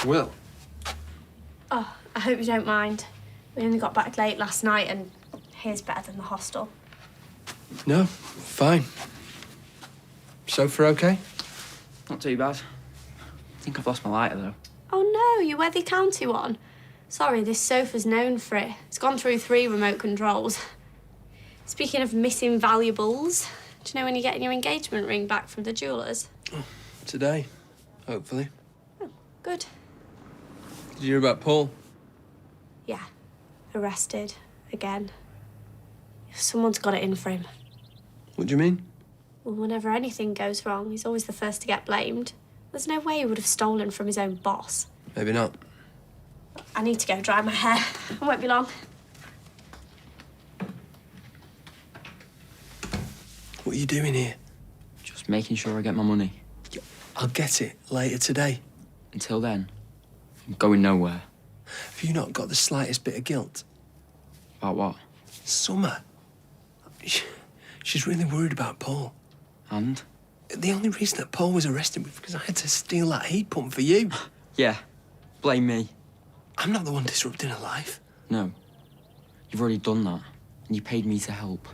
will. Oh, I hope you don't mind. We only got back late last night and here's better than the hostel. No, fine. Sofa okay? Not too bad. I think I've lost my lighter, though. Oh, no, your Worthy County one? Sorry, this sofa's known for it. It's gone through 3 remote controls. Speaking of missing valuables, do you know when you're getting your engagement ring back from the jewellers? Oh, today, hopefully. Oh, good. Did you hear about Paul? Yeah, arrested again. Someone's got it in for him. What do you mean? Well, whenever anything goes wrong, he's always the first to get blamed. There's no way he would have stolen from his own boss. Maybe not. I need to go dry my hair. I won't be long. What are you doing here? Just making sure I get my money. I'll get it later today. Until then, I'm going nowhere. Have you not got the slightest bit of guilt? About what? Summer. She's really worried about Paul. And? The only reason that Paul was arrested was because I had to steal that heat pump for you. Yeah, blame me. I'm not the one disrupting her life. No, you've already done that, and you paid me to help.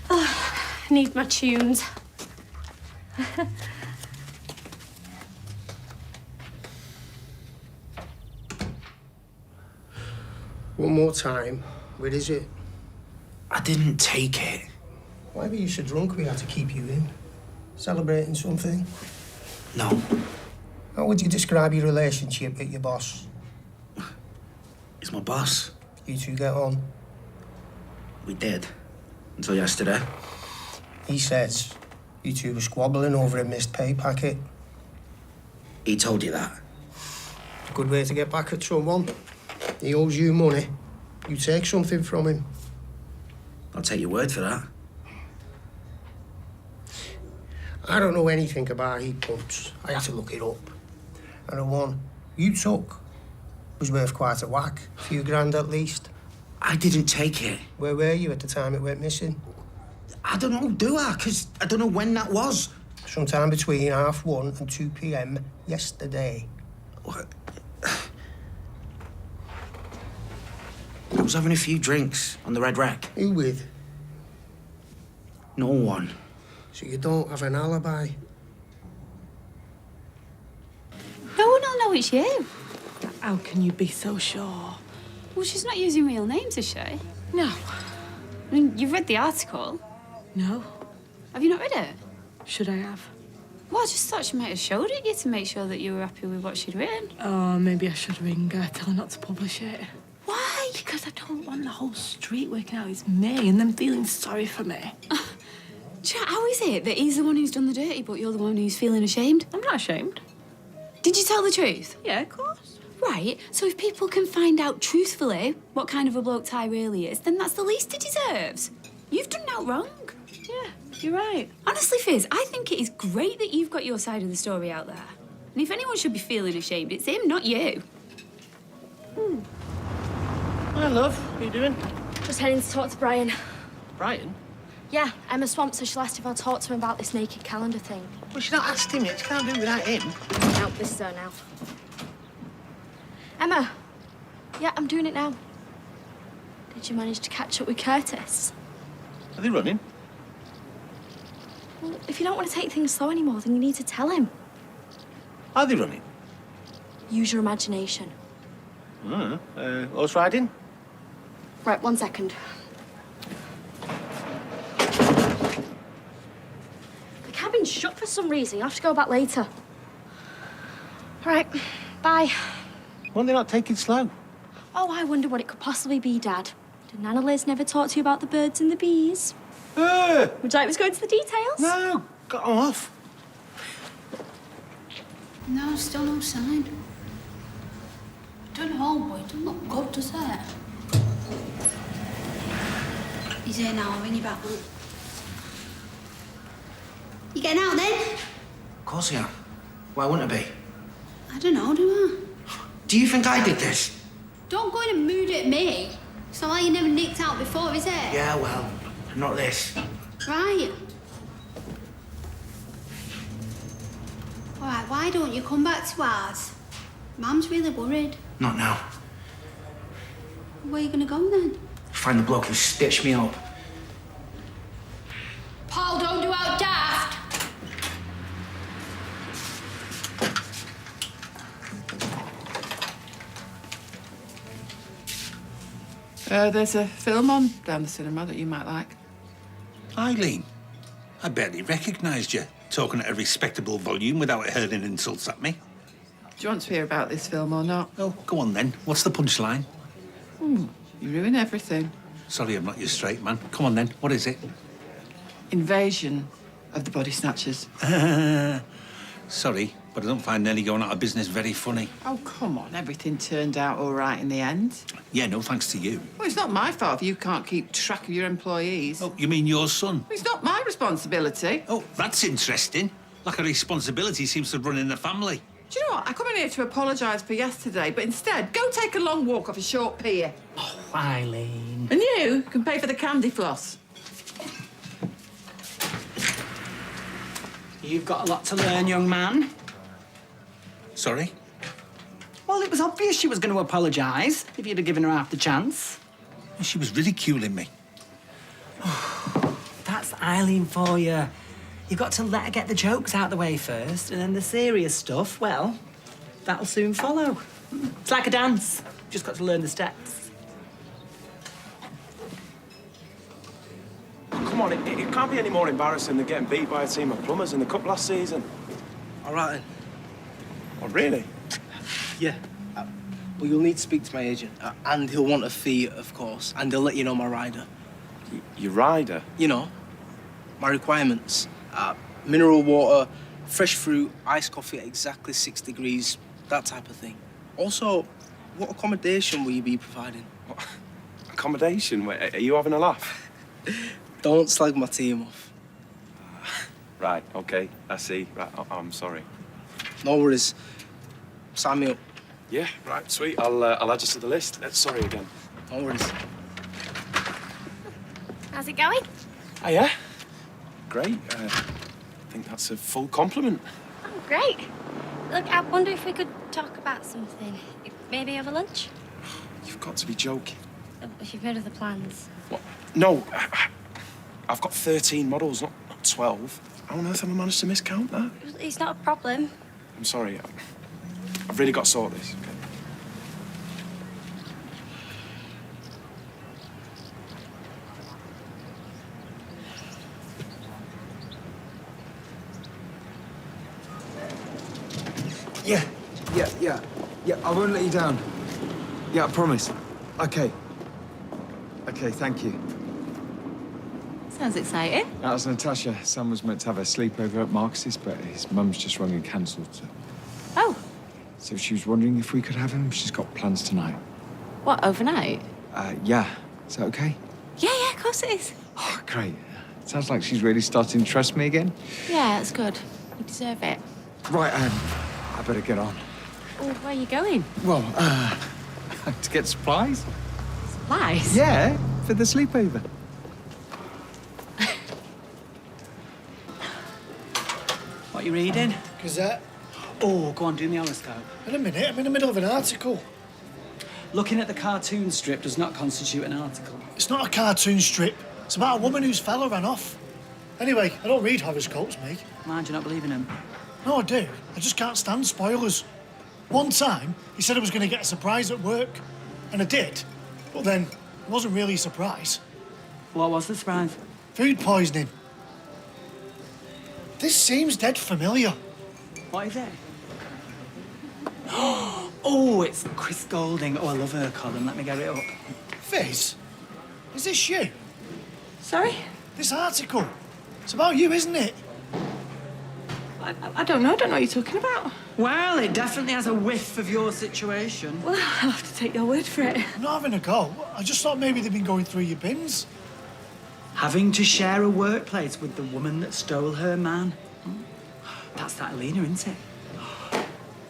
Oh, I need my tunes. One more time. Where is it? I didn't take it. Why were you so drunk we had to keep you in? Celebrating something? No. How would you describe your relationship with your boss? He's my boss. You two get on? We did. Until yesterday. He says you two were squabbling over a missed pay packet. He told you that? Good way to get back at someone. He owes you money. You take something from him. I'll take your word for that. I don't know anything about heat pumps. I had to look it up. And the one you took was worth quite a whack. A few grand at least. I didn't take it. Where were you at the time it went missing? I don't know, do I? Because I don't know when that was. Sometime between 1:30 and 2 p.m. yesterday. What? I was having a few drinks on the Red Wreck. Who with? No one. So you don't have an alibi? No one will know it's you. How can you be so sure? Well, she's not using real names, is she? No. I mean, you've read the article. No. Have you not read it? Should I have? Well, I just thought she might have showed it you to make sure that you were happy with what she'd written. Oh, maybe I should ring her, tell her not to publish it. Why? Because I don't want the whole street working out it's me and them feeling sorry for me. Chat, how is it that he's the one who's done the dirty, but you're the one who's feeling ashamed? I'm not ashamed. Did you tell the truth? Yeah, of course. Right, so if people can find out truthfully what kind of a bloke Ty really is, then that's the least he deserves. You've done out wrong. Yeah, you're right. Honestly, Fizz, I think it is great that you've got your side of the story out there. And if anyone should be feeling ashamed, it's him, not you. Hi, love. What are you doing? Just heading to talk to Brian. Brian? Yeah, Emma swamped, so she'll ask if I'll talk to him about this naked calendar thing. Well, she's not asked him yet. She can't do it without him. No, this is her now. Emma. Yeah, I'm doing it now. Did you manage to catch up with Curtis? Are they running? Well, if you don't want to take things slow anymore, then you need to tell him. Are they running? Use your imagination. Horse riding? Right, 1 second. The cabin's shut for some reason. You'll have to go back later. All right, bye. Why are they not taking slow? Oh, I wonder what it could possibly be, Dad. Did Nana Liz never talk to you about the birds and the bees? Would you like me to go into the details? No, got them off. No, still no sign. Don't know, boy. Don't look good, does it? He's here now. I'll ring you back. You getting out then? Of course I am. Why wouldn't I be? I don't know, do I? Do you think I did this? Don't go in a mood at me. It's not like you never nicked out before, is it? Yeah, well, not this. Right. All right, why don't you come back to ours? Mum's really worried. Not now. Where are you going to go then? Find the bloke who stitched me up. Paul, don't do out daft. There's a film on down the cinema that you might like. Eileen, I barely recognised you, talking at a respectable volume without hurling insults at me. Do you want to hear about this film or not? Oh, go on then. What's the punchline? You ruin everything. Sorry, I'm not your straight man. Come on then. What is it? Invasion of the Body Snatchers. Sorry, but I don't find nearly going out of business very funny. Oh, come on. Everything turned out all right in the end. Yeah, no thanks to you. Well, it's not my fault if you can't keep track of your employees. Oh, you mean your son? It's not my responsibility. Oh, that's interesting. Like a responsibility seems to run in the family. Do you know what? I come in here to apologise for yesterday, but instead, go take a long walk off a short pier. Oh, Eileen. And you can pay for the candy floss. You've got a lot to learn, young man. Sorry? Well, it was obvious she was going to apologise if you'd have given her half the chance. She was ridiculing me. That's Eileen for you. You've got to let her get the jokes out the way first, and then the serious stuff, well, that'll soon follow. It's like a dance. Just got to learn the steps. Come on, it can't be any more embarrassing than getting beat by a team of plumbers in the cup last season. All right, then. Oh, really? Yeah. Well, you'll need to speak to my agent, and he'll want a fee, of course, and he'll let you know my rider. Your rider? You know, my requirements. Mineral water, fresh fruit, iced coffee at exactly 6 degrees, that type of thing. Also, what accommodation will you be providing? What? Accommodation? Wait, are you having a laugh? Don't slag my team off. Right, OK, I see. Right, I'm sorry. No worries. Sign me up. Yeah, right, sweet. I'll add you to the list. Sorry again. No worries. How's it going? Oh, yeah? Great. I think that's a full compliment. Oh, great. Look, I wonder if we could talk about something. Maybe over lunch? You've got to be joking. If you've heard of the plans. What? No, I've got 13 models, not 12. How on earth have I managed to miscount that? It's not a problem. I'm sorry. I've really got to sort this, OK? Yeah, I won't let you down. Yeah, I promise. Okay. Okay, thank you. Sounds exciting. That was Natasha. Sam was meant to have a sleepover at Marcus's, but his mum's just rung and cancelled, so... Oh. So she was wondering if we could have him. She's got plans tonight. What, overnight? Yeah. Is that okay? Yeah, of course it is. Oh, great. Sounds like she's really starting to trust me again. Yeah, that's good. You deserve it. Right, I better get on. Well, where are you going? Well, to get supplies. Supplies? Yeah, for the sleepover. What are you reading? Gazette. Oh, go on, do me horoscope. In a minute, I'm in the middle of an article. Looking at the cartoon strip does not constitute an article. It's not a cartoon strip. It's about a woman whose fella ran off. Anyway, I don't read horoscopes, me. Mind you not believing him? No, I do. I just can't stand spoilers. One time, he said I was going to get a surprise at work. And I did. But then, it wasn't really a surprise. What was the surprise? Food poisoning. This seems dead familiar. What is it? Oh, it's Chris Golding. Oh, I love her column. Let me get it up. Fizz, is this you? Sorry? This article. It's about you, isn't it? I don't know. I don't know what you're talking about. Well, it definitely has a whiff of your situation. Well, I'll have to take your word for it. I'm not having a go. I just thought maybe they've been going through your bins. Having to share a workplace with the woman that stole her man. That's that Alina, isn't it?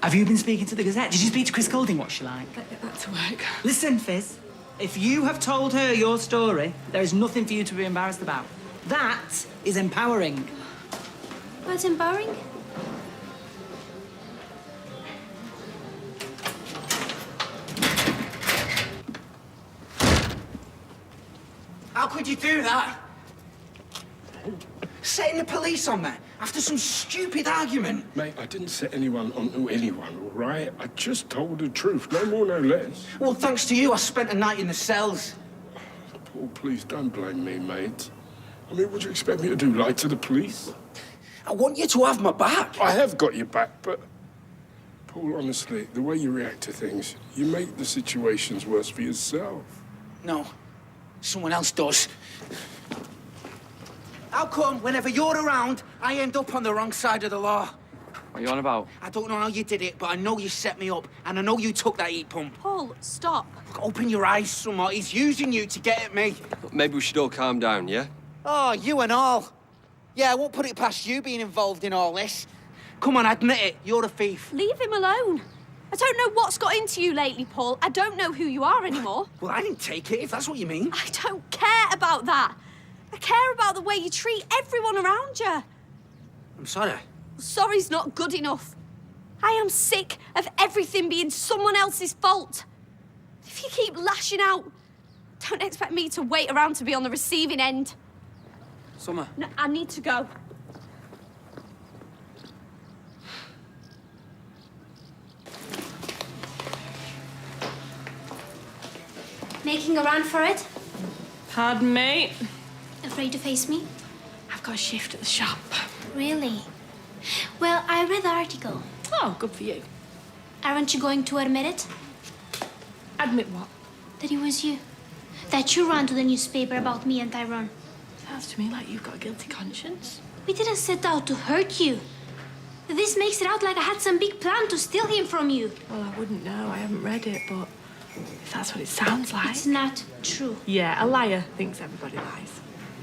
Have you been speaking to the Gazette? Did you speak to Chris Golding? What's she like? Get back to work. Listen, Fizz. If you have told her your story, there is nothing for you to be embarrassed about. That is empowering. What's empowering? could you do that? Setting the police on me after some stupid argument. Mate, I didn't set anyone onto anyone, all right? I just told the truth, no more, no less. Well, thanks to you, I spent a night in the cells. Paul, please don't blame me, mate. I mean, what do you expect me to do, lie to the police? I want you to have my back. I have got your back, but... Paul, honestly, the way you react to things, you make the situations worse for yourself. No, someone else does. How come, whenever you're around, I end up on the wrong side of the law? What are you on about? I don't know how you did it, but I know you set me up, and I know you took that heat pump. Paul, stop. Look, open your eyes, somewhat. He's using you to get at me. Maybe we should all calm down, yeah? Oh, you and all. Yeah, I won't put it past you being involved in all this. Come on, admit it. You're a thief. Leave him alone. I don't know what's got into you lately, Paul. I don't know who you are anymore. Well, I didn't take it, if that's what you mean. I don't care about that. I care about the way you treat everyone around you. I'm sorry. Sorry's not good enough. I am sick of everything being someone else's fault. If you keep lashing out, don't expect me to wait around to be on the receiving end. Summer. No, I need to go. Making a run for it? Pardon me? Afraid to face me? I've got a shift at the shop. Really? Well, I read the article. Oh, good for you. Aren't you going to admit it? Admit what? That it was you. That you ran to the newspaper about me and Tyrone. Sounds to me like you've got a guilty conscience. We didn't set out to hurt you. This makes it out like I had some big plan to steal him from you. Well, I wouldn't know. I haven't read it, but if that's what it sounds like... It's not true. Yeah, a liar thinks everybody lies.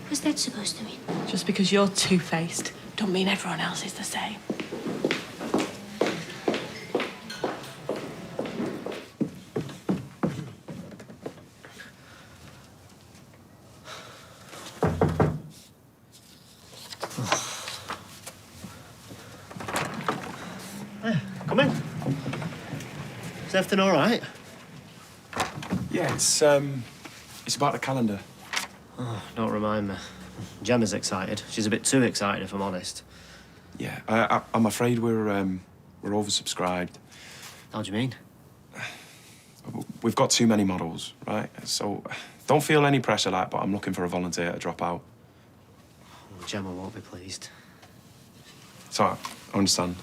What's that supposed to mean? Just because you're two-faced, don't mean everyone else is the same. Come in. Is everything all right? Yeah, it's about the calendar. Oh, don't remind me. Gemma's excited. She's a bit too excited, if I'm honest. Yeah, I'm afraid we're oversubscribed. How do you mean? We've got too many models, right? So don't feel any pressure, like, but I'm looking for a volunteer to drop out. Well, Gemma won't be pleased. So I understand.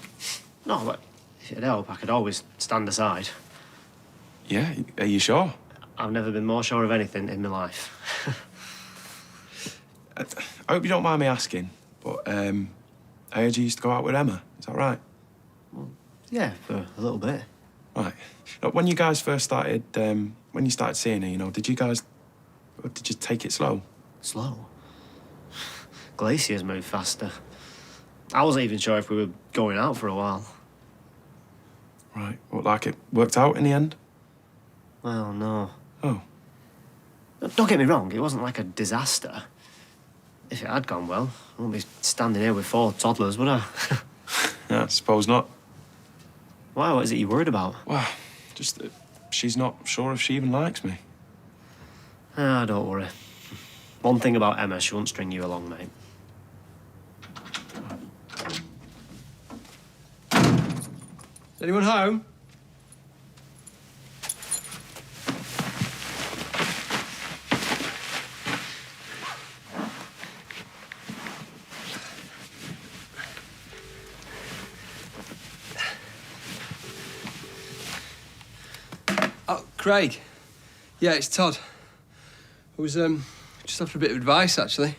No, but if it'd help, I could always stand aside. Yeah, are you sure? I've never been more sure of anything in my life. I hope you don't mind me asking, but I heard you used to go out with Emma. Is that right? Well, yeah, for a little bit. Right. Look, when you guys first started, when you started seeing her, you know, did you take it slow? Slow? Glaciers move faster. I wasn't even sure if we were going out for a while. Right. Well, like it worked out in the end? Well, no. Oh. Don't get me wrong, it wasn't like a disaster. If it had gone well, I wouldn't be standing here with 4 toddlers, would I? Yeah, I suppose not. Why? What is it you're worried about? Well, just that she's not sure if she even likes me. Ah, don't worry. One thing about Emma, she won't string you along, mate. Is anyone home? Oh, Craig. Yeah, it's Todd. I was, just after a bit of advice, actually.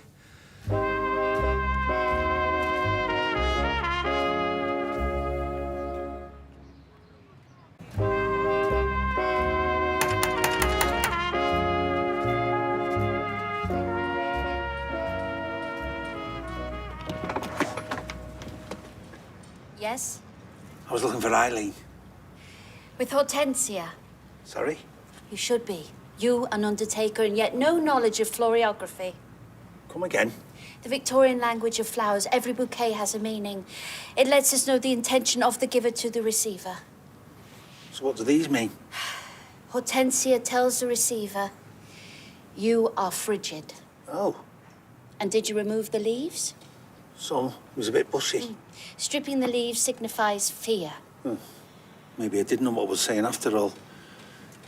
Yes? I was looking for Eileen. With Hortensia. Sorry? You should be. You, an undertaker, and yet no knowledge of floriography. Come again? The Victorian language of flowers. Every bouquet has a meaning. It lets us know the intention of the giver to the receiver. So what do these mean? Hortensia tells the receiver, you are frigid. Oh, And did you remove the leaves? some. It was a bit bushy. Stripping the leaves signifies fear. Maybe I didn't know what I was saying after all.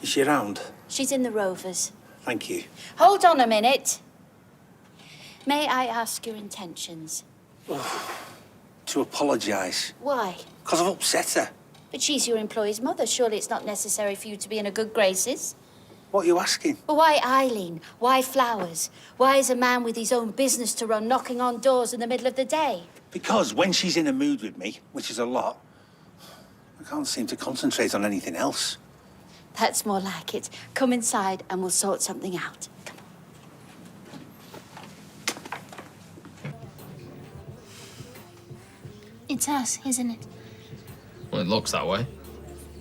Is she around? She's in the Rovers. Thank you. Hold on a minute. May I ask your intentions? To apologise. Why? Because I've upset her. But she's your employee's mother. Surely it's not necessary for you to be in her good graces. What are you asking? But why Eileen? Why flowers? Why is a man with his own business to run knocking on doors in the middle of the day? Because when she's in a mood with me, which is a lot, I can't seem to concentrate on anything else. That's more like it. Come inside and we'll sort something out. Come on. It's us, isn't it? Well, it looks that way.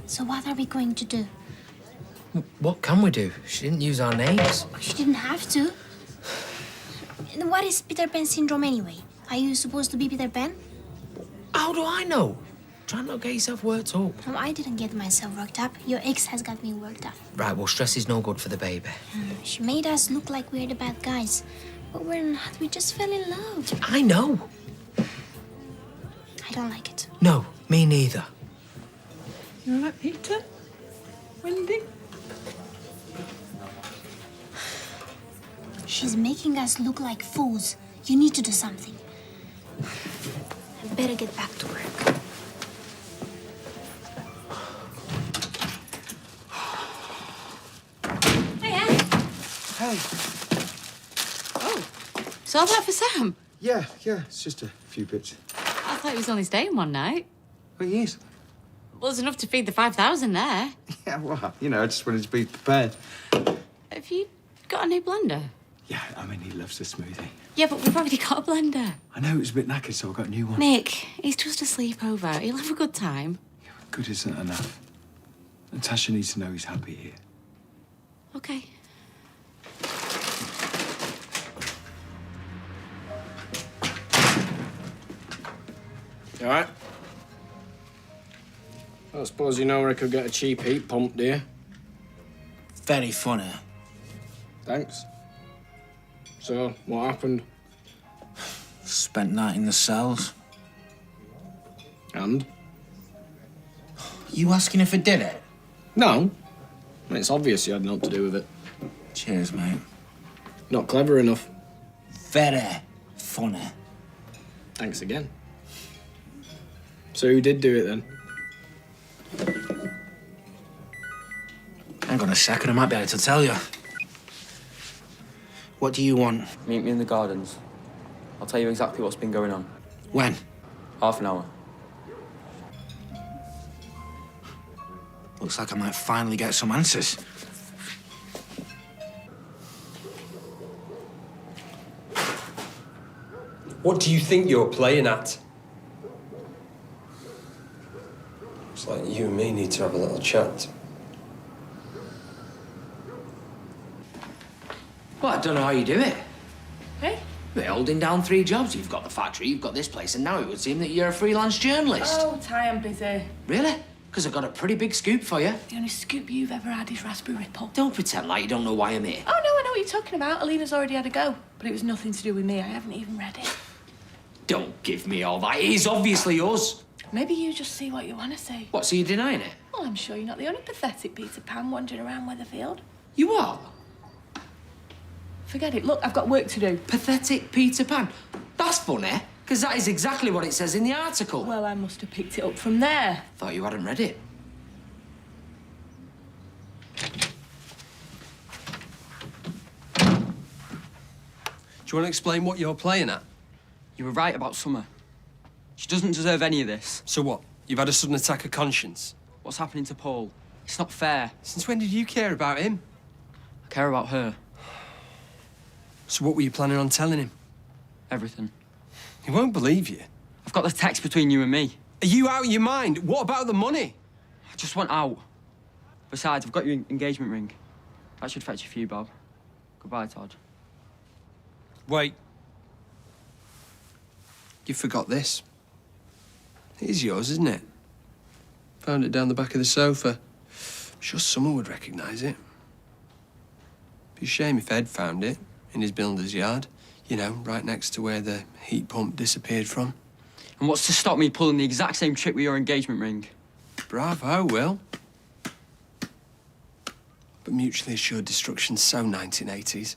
So what are we going to do? What can we do? She didn't use our names. She didn't have to. And what is Peter Pan syndrome anyway? Are you supposed to be Peter Pan? How do I know? Try not to get yourself worked up. No, I didn't get myself worked up. Your ex has got me worked up. Right, well, stress is no good for the baby. She made us look like we're the bad guys. But we're not. We just fell in love. I know. I don't like it. No, me neither. You all right, Peter? Wendy? She's making us look like fools. You need to do something. I better get back to work. Hey. Oh, so that for Sam? Yeah, it's just a few bits. I thought he was only staying one night. Well, he is. Well, there's enough to feed the 5,000 there. Yeah, well, I just wanted to be prepared. Have you got a new blender? Yeah, I mean, he loves a smoothie. Yeah, but we've already got a blender. I know it was a bit knackered, so I got a new one. Nick, he's just a sleepover. He'll have a good time. Good isn't enough. Natasha needs to know he's happy here. Okay. You all right? I suppose you know where I could get a cheap heat pump, do you? Very funny. Thanks. So, what happened? Spent night in the cells. And? You asking if I did it? No. It's obvious you had nothing to do with it. Cheers, mate. Not clever enough. Very funny. Thanks again. So who did do it then? Hang on a second, I might be able to tell you. What do you want? Meet me in the gardens. I'll tell you exactly what's been going on. When? Half an hour. Looks like I might finally get some answers. What do you think you're playing at? It's like you and me need to have a little chat. Well, I don't know how you do it. Hey? You're holding down 3 jobs. You've got the factory, you've got this place, and now it would seem that you're a freelance journalist. Oh, Ty, I'm busy. Really? Because I've got a pretty big scoop for you. The only scoop you've ever had is raspberry ripple. Don't pretend like you don't know why I'm here. Oh, no, I know what you're talking about. Alina's already had a go. But it was nothing to do with me. I haven't even read it. Don't give me all that. It is obviously us. Maybe you just see what you want to see. What, so you're denying it? Well, I'm sure you're not the only pathetic Peter Pan wandering around Weatherfield. You are? Forget it. Look, I've got work to do. Pathetic Peter Pan. That's funny, because that is exactly what it says in the article. Well, I must have picked it up from there. Thought you hadn't read it. Do you want to explain what you're playing at? You were right about Summer. She doesn't deserve any of this. So what? You've had a sudden attack of conscience? What's happening to Paul? It's not fair. Since when did you care about him? I care about her. So what were you planning on telling him? Everything. He won't believe you. I've got the text between you and me. Are you out of your mind? What about the money? I just want out. Besides, I've got your engagement ring. That should fetch a few, Bob. Goodbye, Todd. Wait. You forgot this. It is yours, isn't it? Found it down the back of the sofa. I'm sure someone would recognise it. Be a shame if Ed found it. in his builder's yard. You know, right next to where the heat pump disappeared from. And what's to stop me pulling the exact same trick with your engagement ring? Bravo, Will. But mutually assured destruction's so 1980s.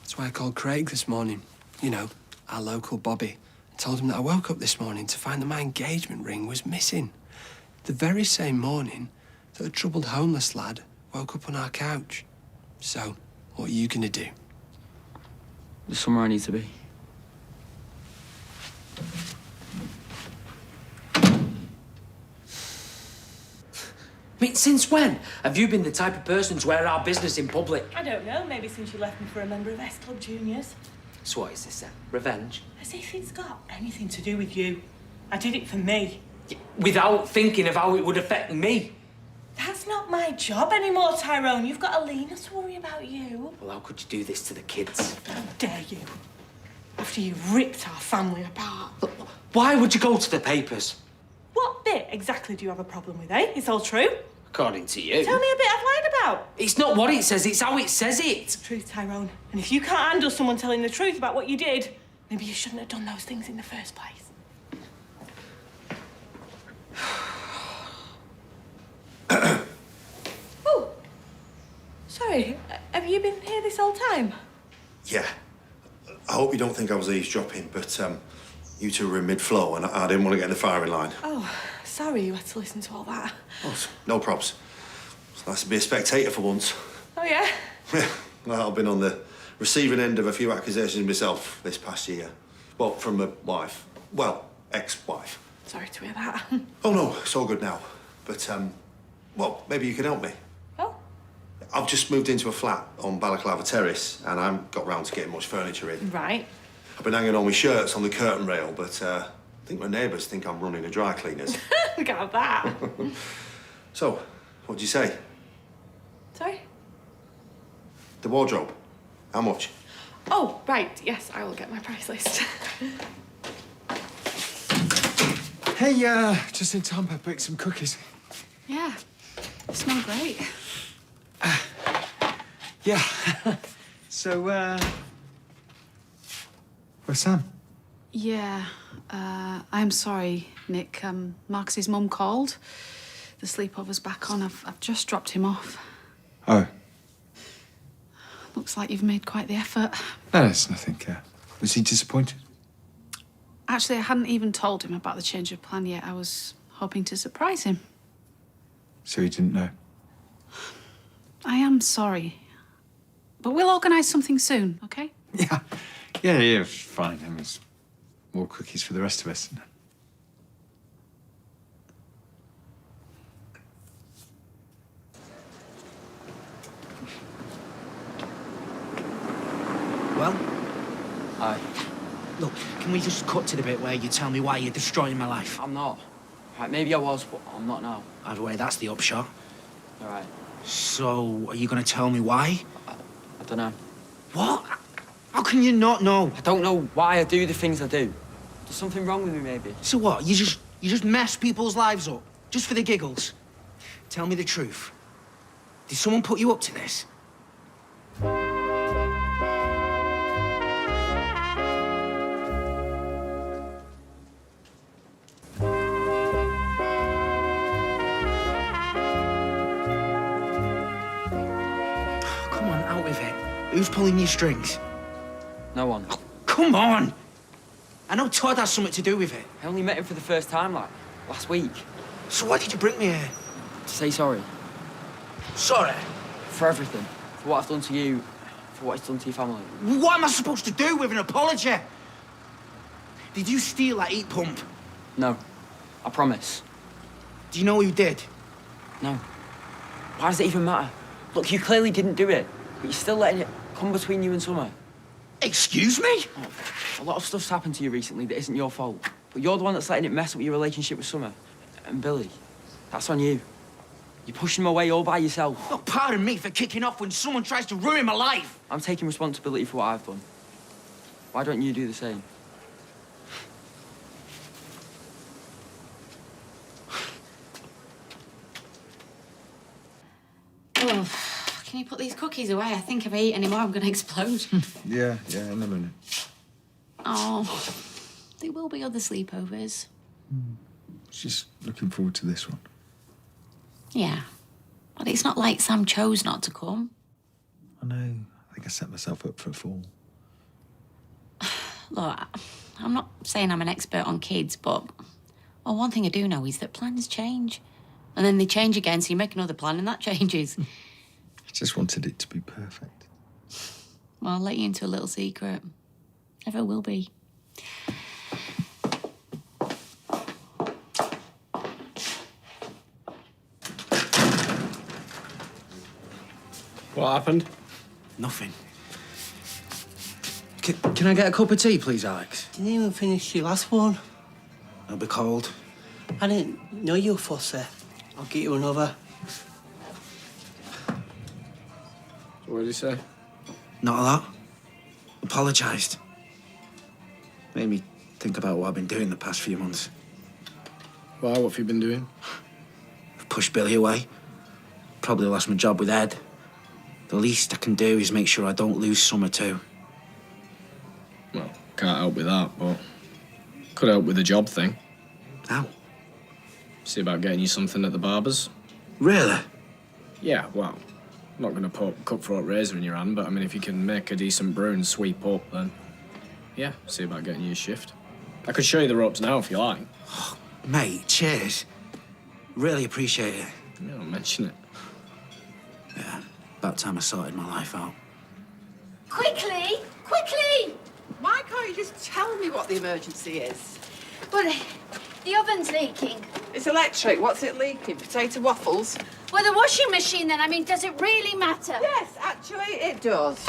That's why I called Craig this morning. You know, our local Bobby. I told him that I woke up this morning to find that my engagement ring was missing. The very same morning that a troubled homeless lad woke up on our couch. So, what are you gonna do? There's somewhere I need to be. I mean, since when have you been the type of person to wear our business in public? I don't know, maybe since you left me for a member of S Club Juniors. So what is this then? Revenge? As if it's got anything to do with you. I did it for me. Without thinking of how it would affect me? That's not my job anymore, Tyrone. You've got Alina to worry about you. Well, how could you do this to the kids? How dare you? After you ripped our family apart. Look, why would you go to the papers? What bit exactly do you have a problem with, eh? It's all true? According to you. Tell me a bit I've lied about. It's not what it says, it's how it says it. It's the truth, Tyrone. And if you can't handle someone telling the truth about what you did, maybe you shouldn't have done those things in the first place. Oh, sorry. Have you been here this whole time? Yeah. I hope you don't think I was eavesdropping, but you two were in mid-flow and I didn't want to get in the firing line. Oh, sorry you had to listen to all that. Oh, no probs. It's nice to be a spectator for once. Oh, yeah? Yeah. Well, I've been on the receiving end of a few accusations myself this past year. Well, from a wife. Well, ex-wife. Sorry to hear that. Oh, no, it's all good now. But, well, maybe you can help me. Oh? I've just moved into a flat on Balaclava Terrace and I haven't got round to getting much furniture in. Right. I've been hanging all my shirts on the curtain rail, but I think my neighbours think I'm running a dry cleaners. Look at that. So, what'd you say? Sorry? The wardrobe. How much? Oh, right. Yes, I will get my price list. Hey, just in time, I baked some cookies. Yeah, they smell great. Yeah. So, where's Sam? Yeah, I'm sorry, Nick. Marcus's mum called. The sleepover's back on. I've just dropped him off. Oh. Looks like you've made quite the effort. No, it's nothing. Was he disappointed? Actually, I hadn't even told him about the change of plan yet. I was hoping to surprise him. So he didn't know? I am sorry. But we'll organise something soon, OK? Yeah, fine. I mean, it's more cookies for the rest of us. Well? Aye. Look, can we just cut to the bit where you tell me why you're destroying my life? I'm not. Right, maybe I was, but I'm not now. Either way, that's the upshot. All right. So, are you going to tell me why? I don't know. What? How can you not know? I don't know why I do the things I do. There's something wrong with me, maybe. So what? You just mess people's lives up? Just for the giggles? Tell me the truth. Did someone put you up to this? Come on, out with it. Who's pulling your strings? No one. Oh, come on! I know Todd has something to do with it. I only met him for the first time, like, last week. So why did you bring me here? To say sorry. Sorry? For everything. For what I've done to you. For what he's done to your family. What am I supposed to do with an apology? Did you steal that heat pump? No. I promise. Do you know who did? No. Why does it even matter? Look, you clearly didn't do it, but you're still letting it come between you and Summer. Excuse me? Oh, a lot of stuff's happened to you recently that isn't your fault. But you're the one that's letting it mess up your relationship with Summer. And Billy. That's on you. You're pushing him away all by yourself. Oh, pardon me for kicking off when someone tries to ruin my life. I'm taking responsibility for what I've done. Why don't you do the same? Oh, Can you put these cookies away? I think if I eat any more, I'm going to explode. Yeah, in a minute. Oh, there will be other sleepovers. She's looking forward to this one. Yeah. But it's not like Sam chose not to come. I know. I think I set myself up for a fall. Look, I'm not saying I'm an expert on kids, but one thing I do know is that plans change. And then they change again, so you make another plan and that changes. I just wanted it to be perfect. Well, I'll let you into a little secret. Never will be. What happened? Nothing. Can I get a cup of tea, please, Alex? Didn't even finish your last one. It'll be cold. I didn't know you were fussy. I'll get you another. What did he say? Not a lot. Apologised. Made me think about what I've been doing the past few months. Why? What have you been doing? I've pushed Billy away. Probably lost my job with Ed. The least I can do is make sure I don't lose Summer too. Well, can't help with that, but could help with the job thing. How? See about getting you something at the barber's. Really? Yeah, well, I'm not going to put cutthroat razor in your hand, but I mean, if you can make a decent brew and sweep up, then yeah, see about getting you a shift. I could show you the ropes now if you like. Oh, mate, cheers. Really appreciate it. Yeah, don't mention it. Yeah, about time I sorted my life out. Quickly! Quickly! Why can't you just tell me what the emergency is? Well, the oven's leaking. It's electric. What's it leaking? Potato waffles? Well, the washing machine then, I mean, does it really matter? Yes, actually, it does.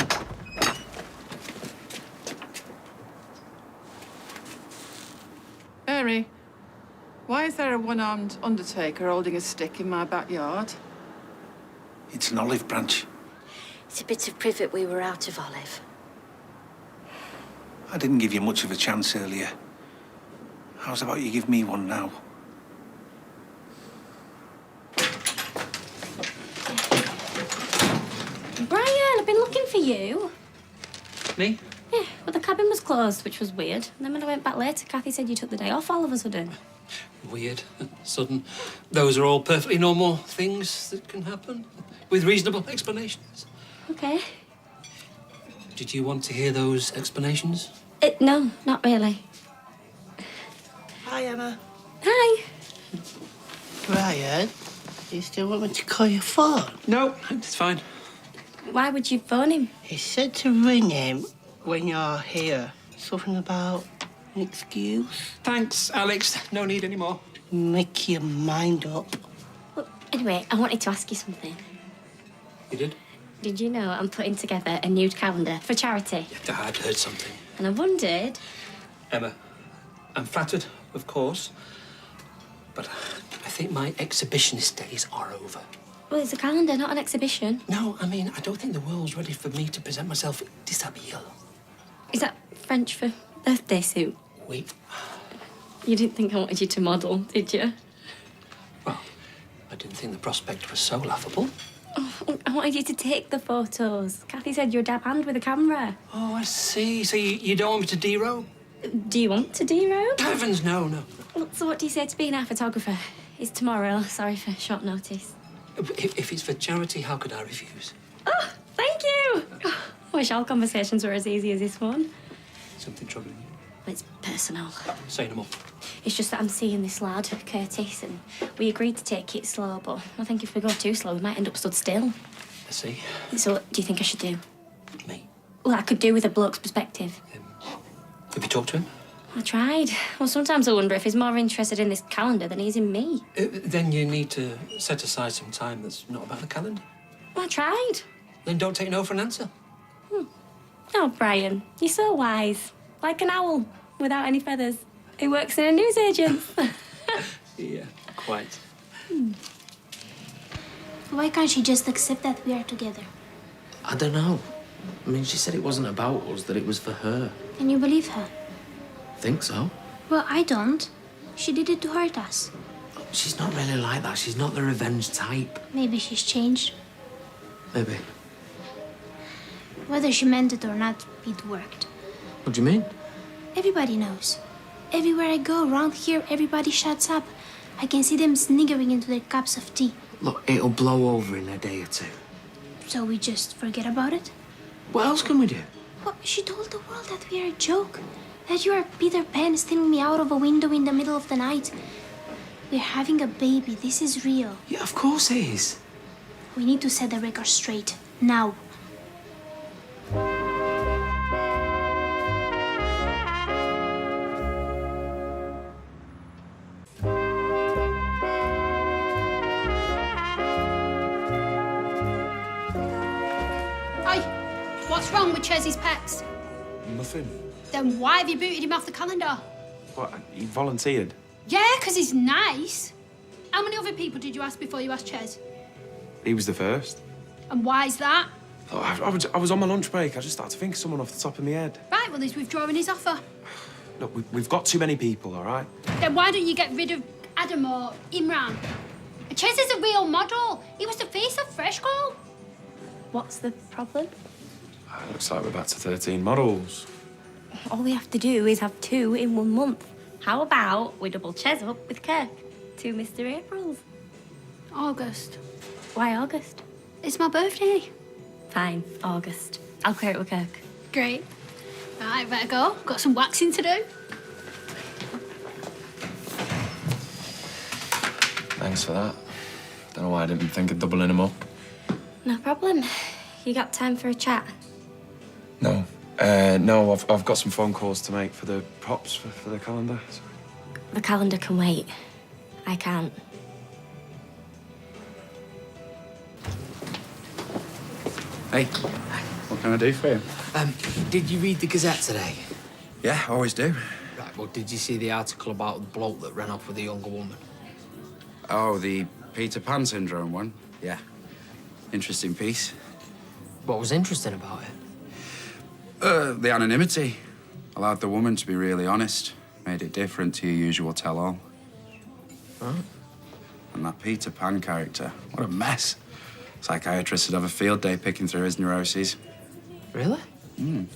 Mary, why is there a one-armed undertaker holding a stick in my backyard? It's an olive branch. It's a bit of privet we were out of, Olive. I didn't give you much of a chance earlier. How's about you give me one now? Brian, I've been looking for you. Me? Yeah, well, the cabin was closed, which was weird. And then when I went back later, Kathy said you took the day off all of a sudden. Weird, sudden. Those are all perfectly normal things that can happen with reasonable explanations. Okay. Did you want to hear those explanations? No, not really. Hi, Emma. Hi. Brian, you still want me to call your phone? No, it's fine. Why would you phone him? He said to ring him when you're here. Something about an excuse. Thanks, Alex. No need anymore. Make your mind up. Well, anyway, I wanted to ask you something. You did? Did you know I'm putting together a nude calendar for charity? Yeah, I'd heard something. And I wondered... Emma, I'm flattered, of course, but I think my exhibitionist days are over. Well, it's a calendar, not an exhibition. No, I mean, I don't think the world's ready for me to present myself dishabille. Is that French for birthday suit? Oui. You didn't think I wanted you to model, did you? Well, I didn't think the prospect was so laughable. Oh, I wanted you to take the photos. Kathy said you're a dab hand with a camera. Oh, I see. So you don't want me to derobe? Do you want to derobe? Heavens, no. Well, so what do you say to being our photographer? It's tomorrow. Sorry for short notice. If it's for charity, how could I refuse? Oh, thank you. I wish all conversations were as easy as this one. Something troubling you? It's personal. Say no more. It's just that I'm seeing this lad, Curtis, and we agreed to take it slow, but I think if we go too slow, we might end up stood still. I see. So what do you think I should do? Me? Well, I could do with a bloke's perspective. Have you talked to him? I tried. Well, sometimes I wonder if he's more interested in this calendar than he is in me. Then you need to set aside some time that's not about the calendar. Well, I tried. Then don't take no for an answer. Oh, Brian, you're so wise. Like an owl, without any feathers. Who works in a newsagent. Yeah, quite. Why can't she just accept that we are together? I don't know. I mean, she said it wasn't about us, that it was for her. Can you believe her? Think so? Well, I don't. She did it to hurt us. She's not really like that. She's not the revenge type. Maybe she's changed. Maybe. Whether she meant it or not, it worked. What do you mean? Everybody knows. Everywhere I go around here, everybody shuts up. I can see them sniggering into their cups of tea. Look, it'll blow over in a day or two. So we just forget about it? What else can we do? Well, she told the world that we are a joke. That you are Peter Pan stealing me out of a window in the middle of the night. We're having a baby. This is real. Yeah, of course it is. We need to set the record straight. Now. Hey, what's wrong with Ches's pets? Nothing. Then why have you booted him off the calendar? What? He volunteered. Yeah, 'cause he's nice. How many other people did you ask before you asked Ches? He was the first. And why's that? Oh, I was on my lunch break. I just started to think of someone off the top of my head. Right, well, he's withdrawing his offer. Look, we've got too many people, all right? Then why don't you get rid of Adam or Imran? Ches is a real model. He was the face of Freshco. What's the problem? Looks like we're back to 13 models. All we have to do is have 2 in 1 month. How about we double Ches up with Kirk? 2 Mr. Aprils. August. Why August? It's my birthday. Fine, August. I'll clear it with Kirk. Great. Right, better go. Got some waxing to do. Thanks for that. Don't know why I didn't think of doubling them up. No problem. You got time for a chat? No. No, I've got some phone calls to make for the props for the calendar. Sorry. The calendar can wait. I can't. Hey, what can I do for you? Did you read the Gazette today? Yeah, I always do. Right, well, did you see the article about the bloke that ran off with a younger woman? Oh, the Peter Pan syndrome one? Yeah. Interesting piece. What was interesting about it? The anonymity. Allowed the woman to be really honest. Made it different to your usual tell-all. Right. And that Peter Pan character, what a mess. Psychiatrists would have a field day picking through his neuroses. Really?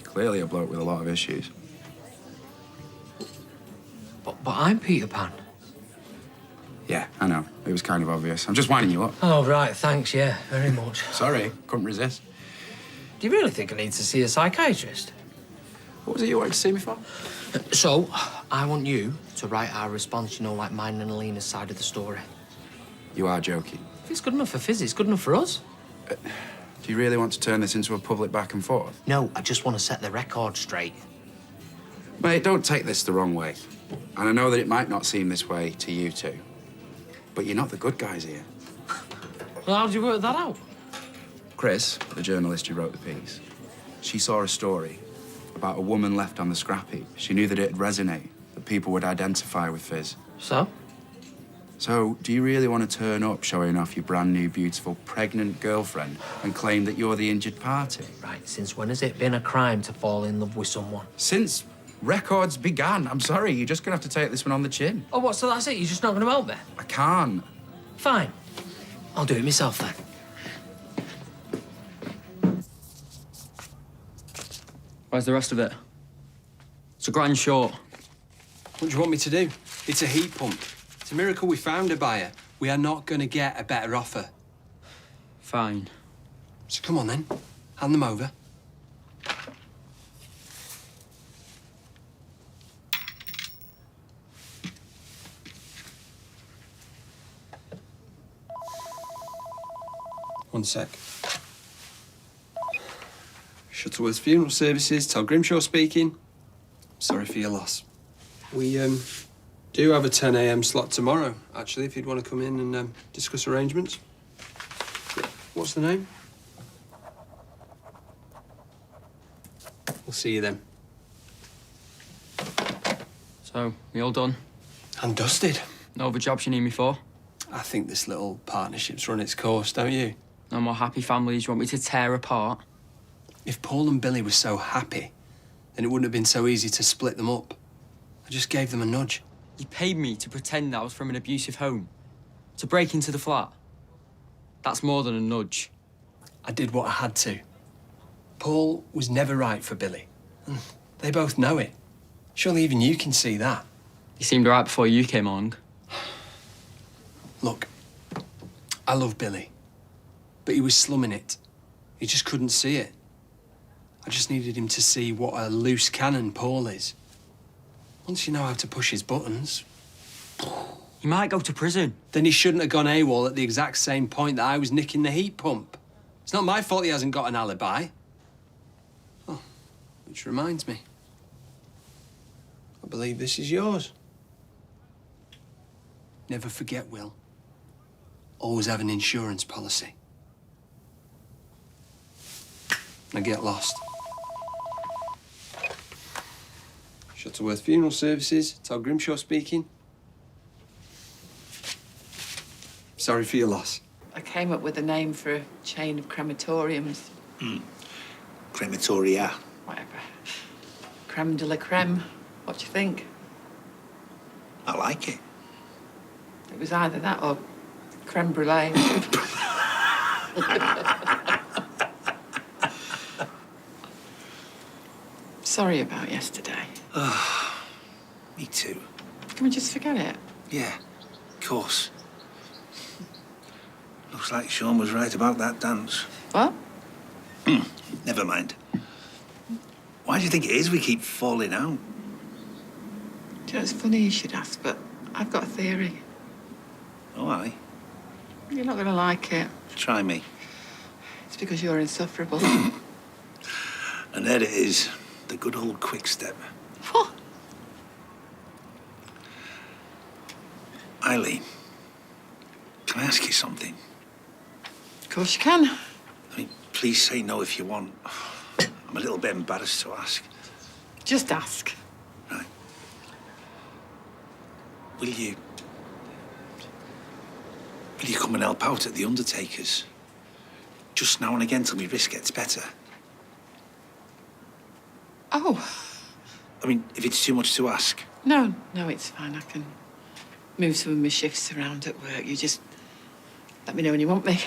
Clearly a bloke with a lot of issues. But I'm Peter Pan. Yeah, I know. It was kind of obvious. I'm just winding you up. Oh, right, thanks, yeah, very much. Sorry, couldn't resist. Do you really think I need to see a psychiatrist? What was it you wanted to see me for? So, I want you to write our response, you know, like mine and Alina's side of the story. You are joking. If it's good enough for Fizz, it's good enough for us. Do you really want to turn this into a public back and forth? No, I just want to set the record straight. Mate, don't take this the wrong way. And I know that it might not seem this way to you two. But you're not the good guys here. Well, how did you work that out? Chris, the journalist who wrote the piece, she saw a story about a woman left on the scrap heap. She knew that it'd resonate, that people would identify with Fizz. So? So, do you really want to turn up showing off your brand new, beautiful, pregnant girlfriend and claim that you're the injured party? Right, since when has it been a crime to fall in love with someone? Since records began. I'm sorry, you're just gonna have to take this one on the chin. Oh, what, so that's it? You're just not going to help me? I can't. Fine. I'll do it myself then. Where's the rest of it? It's a grand short. What do you want me to do? It's a heat pump. It's a miracle we found a buyer. We are not going to get a better offer. Fine. So come on then, hand them over. One sec. Shuttleworth Funeral Services, Todd Grimshaw speaking. Sorry for your loss. We do have a 10 a.m. slot tomorrow, actually, if you'd want to come in and discuss arrangements. What's the name? We'll see you then. So, we all done? I'm dusted. No other jobs you need me for? I think this little partnership's run its course, don't you? No more happy families you want me to tear apart? If Paul and Billy were so happy, then it wouldn't have been so easy to split them up. I just gave them a nudge. You paid me to pretend I was from an abusive home. To break into the flat. That's more than a nudge. I did what I had to. Paul was never right for Billy. They both know it. Surely even you can see that. He seemed all right before you came along. Look, I love Billy, but he was slumming it. He just couldn't see it. I just needed him to see what a loose cannon Paul is. Once you know how to push his buttons... He might go to prison. Then he shouldn't have gone AWOL at the exact same point that I was nicking the heat pump. It's not my fault he hasn't got an alibi. Oh, which reminds me. I believe this is yours. Never forget, Will. Always have an insurance policy. Now get lost. Shuttleworth Funeral Services, Tal Grimshaw speaking. Sorry for your loss. I came up with a name for a chain of crematoriums. Crematoria. Whatever. Creme de la creme. What do you think? I like it. It was either that or creme brulee. Sorry about yesterday. Me too. Can we just forget it? Yeah, of course. Looks like Sean was right about that dance. What? Never mind. Why do you think it is we keep falling out? Do you know, it's funny you should ask, but I've got a theory. Oh, aye. You're not going to like it. Try me. It's because you're insufferable. And there it is, the good old quick step. What? Eileen, can I ask you something? Of course you can. I mean, please say no if you want. I'm a little bit embarrassed to ask. Just ask. Right. Will you come and help out at the undertaker's? Just now and again till my wrist gets better. Oh. I mean, if it's too much to ask. No, it's fine. I can move some of my shifts around at work. You just let me know when you want me.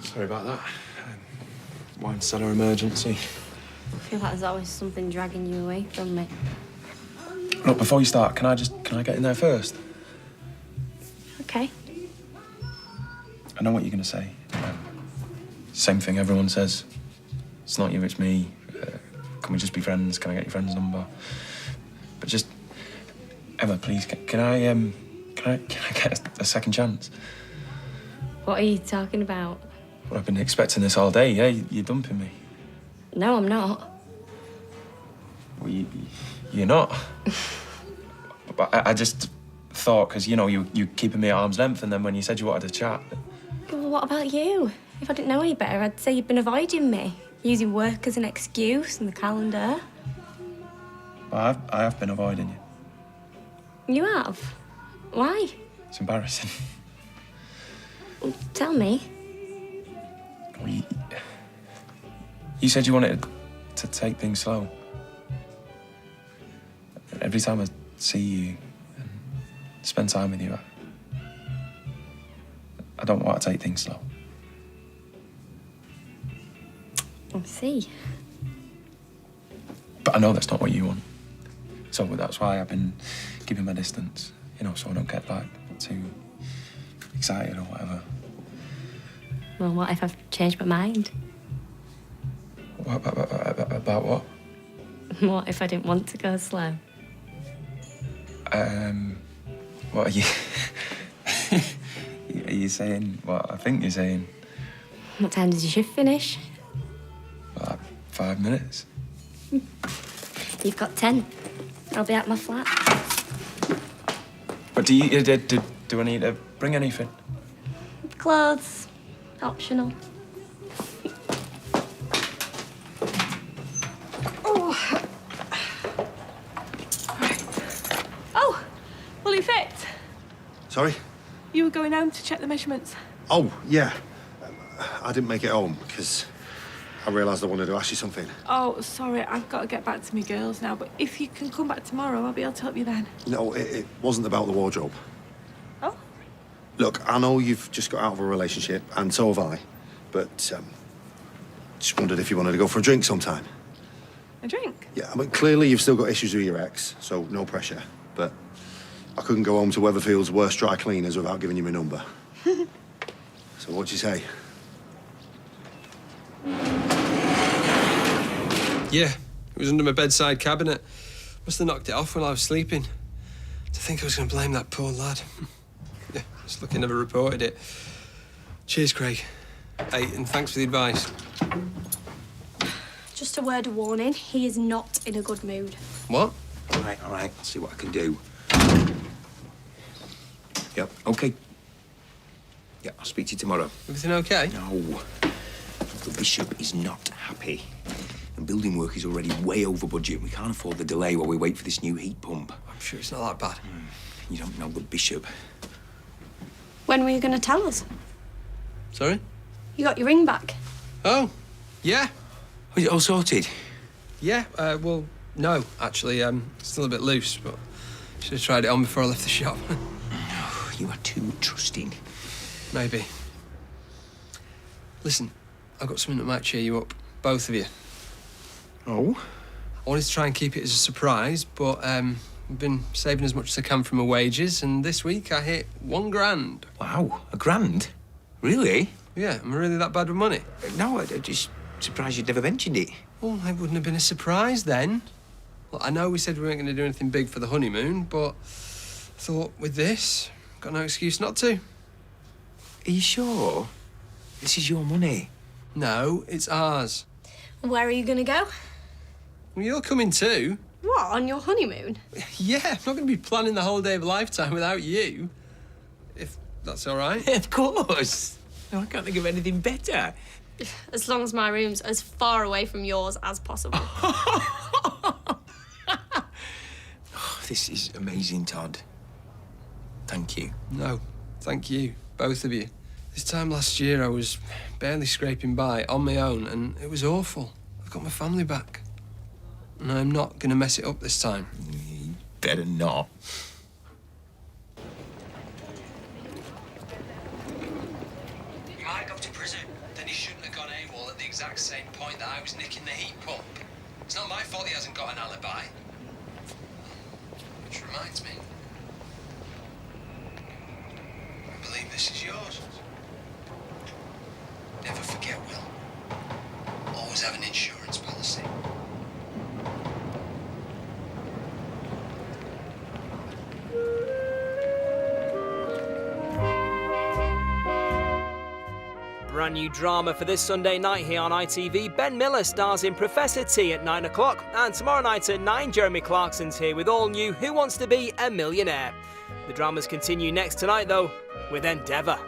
Sorry about that. Wine cellar emergency. I feel like there's always something dragging you away from me. Look, before you start, can I get in there first? Okay. I know what you're going to say. Same thing everyone says. It's not you, it's me. Can we just be friends? Can I get your friend's number? But just, Emma, please, can I get a second chance? What are you talking about? Well, I've been expecting this all day. Yeah, you're dumping me. No, I'm not. Well, you're not. But I just thought, because, you know, you're keeping me at arm's length, and then when you said you wanted to chat... Well, what about you? If I didn't know any better, I'd say you've been avoiding me, using work as an excuse and the calendar. Well, I have been avoiding you. You have? Why? It's embarrassing. Well, tell me. Well, you said you wanted to take things slow. Every time I see you and spend time with you, I don't want to take things slow. I see. But I know that's not what you want. So that's why I've been keeping my distance, you know, so I don't get, like, too excited or whatever. Well, what if I've changed my mind? About what? What if I didn't want to go slow? What are you... Are you saying what I think you're saying? What time does your shift finish? Like 5 minutes. You've got 10. I'll be at my flat. But do I need to bring anything? Clothes. Optional. Oh. Oh, will it fit? Sorry? You were going home to check the measurements. Oh, yeah. I didn't make it home because I realised I wanted to ask you something. Oh, sorry, I've got to get back to my girls now, but if you can come back tomorrow, I'll be able to help you then. No, it wasn't about the wardrobe. Oh? Look, I know you've just got out of a relationship, and so have I, but just wondered if you wanted to go for a drink sometime. A drink? Yeah, I mean, clearly you've still got issues with your ex, so no pressure, but I couldn't go home to Weatherfield's worst dry cleaners without giving you my number. So what'd you say? Yeah, it was under my bedside cabinet. Must have knocked it off when I was sleeping. To think I was going to blame that poor lad. Yeah, just lucky I never reported it. Cheers, Craig. Hey, and thanks for the advice. Just a word of warning, he is not in a good mood. What? All right, I'll see what I can do. Yep, OK. Yeah, I'll speak to you tomorrow. Everything OK? No. The Bishop is not happy. And building work is already way over budget. We can't afford the delay while we wait for this new heat pump. I'm sure it's not that bad. You don't know the Bishop. When were you going to tell us? Sorry? You got your ring back. Oh, yeah. Was it all sorted? Yeah, well, no, actually. Still a bit loose, but should have tried it on before I left the shop. You are too trusting. Maybe. Listen, I've got something that might cheer you up. Both of you. Oh? I wanted to try and keep it as a surprise, but I've been saving as much as I can from my wages, and this week I hit £1 grand. Wow, £1 grand? Really? Yeah, am I really that bad with money? No, I'm just surprised you'd never mentioned it. Well, it wouldn't have been a surprise then. Well, I know we said we weren't going to do anything big for the honeymoon, but I thought with this, got no excuse not to. Are you sure? This is your money. No, it's ours. Where are you going to go? Well, you're coming too. What, on your honeymoon? Yeah, I'm not going to be planning the whole day of a lifetime without you. If that's all right. Of course. No, I can't think of anything better. As long as my room's as far away from yours as possible. This is amazing, Todd. Thank you. No, thank you, both of you. This time last year, I was barely scraping by on my own, and it was awful. I've got my family back. And I'm not going to mess it up this time. You better not. You might go to prison. Then he shouldn't have gone AWOL at the exact same point that I was nicking the heat pump. It's not my fault he hasn't got an alibi. Which reminds me. I believe this is yours. Never forget, Will. Always have an insurance policy. Brand new drama for this Sunday night here on ITV. Ben Miller stars in Professor T at 9 o'clock. And tomorrow night at 9, Jeremy Clarkson's here with all new Who Wants to Be a Millionaire. The dramas continue next tonight, though, with Endeavour.